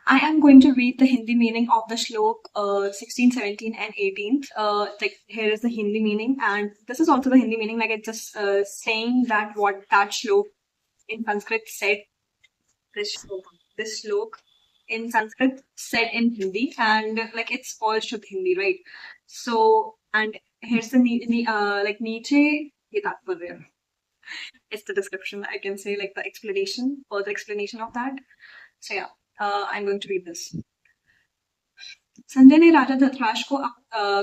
I am going to read the Hindi meaning of the shlok 16, 17, and 18th. Like here is the Hindi meaning, and this is also the Hindi meaning. Like it's just saying that what that shlok in Sanskrit said. This shlok in Sanskrit said in Hindi, and like it's all Shuddh Hindi, right? So, and here's the like Nietzsche. ये तात्पर्य. It's the description. I can say like the explanation or the explanation of that. So yeah, I'm going to read this. Sanjay ने राजा धृतराष्ट्र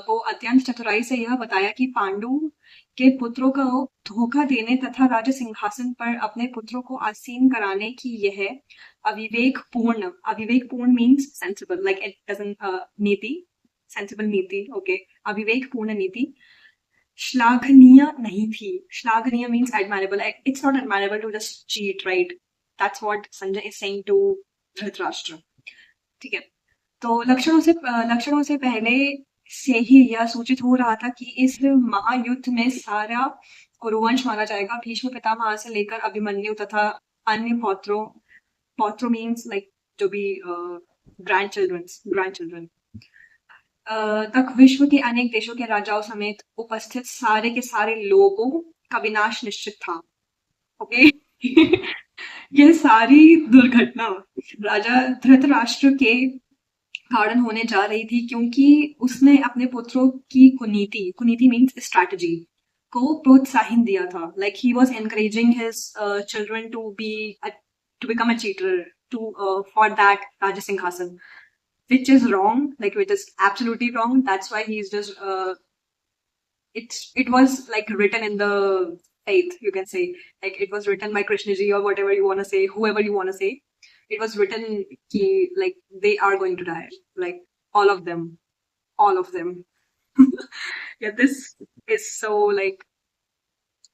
को अत्यंत चतुराई से यह बताया कि पांडु के पुत्रों को धोखा देने तथा राज सिंहासन पर अपने पुत्रों को आसीन कराने की यह अविवेकपूर्ण means sensible like it doesn't नीति सेंसिबल नीति ओके अविवेकपूर्ण नीति श्लाघनीय नहीं थी श्लाघनीय means admirable it's not admirable to just cheat right that's what Sanjay is saying to Dhritarashtra ठीक है तो लक्षणों से पहले से ही यह सूचित हो रहा था कि इस महायुद्ध में सारा कुरुवंश मारा जाएगा भीष्म पितामह से लेकर अभिमन्यु तथा अन्य पौत्रों मीन्स लाइक जो भी ग्रैंड चिल्ड्रन तक विश्व के अनेक देशों के राजाओं समेत उपस्थित सारे के सारे लोगों का विनाश निश्चित था ओके यह सारी दुर्घटना राजा धृतराष्ट्र के कारण होने जा रही थी क्योंकि उसने अपने पुत्रों की कुनीति मीन्स स्ट्रैटेजी को प्रोत्साहन दिया था like he was encouraging his children to become a cheater to for that राज सिंहासन which is wrong like which is absolutely wrong that's why he's just it was like written in the faith you can say like it was written by Krishna ji or whatever you want to say whoever you want to say it was written ki, like they are going to die like all of them yeah this is so like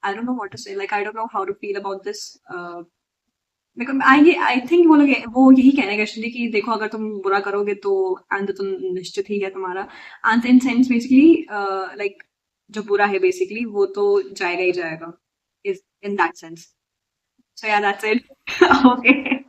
I don't know what to say like I don't know how to feel about this I think वो यही कहने का actually कि देखो अगर तुम बुरा करोगे तो अंत तो निश्चित ही है तुम्हारा अंत इन सेंस बेसिकली लाइक जो बुरा है बेसिकली वो तो जाएगा ही जाएगा is in that sense so या दैट्स इट ओके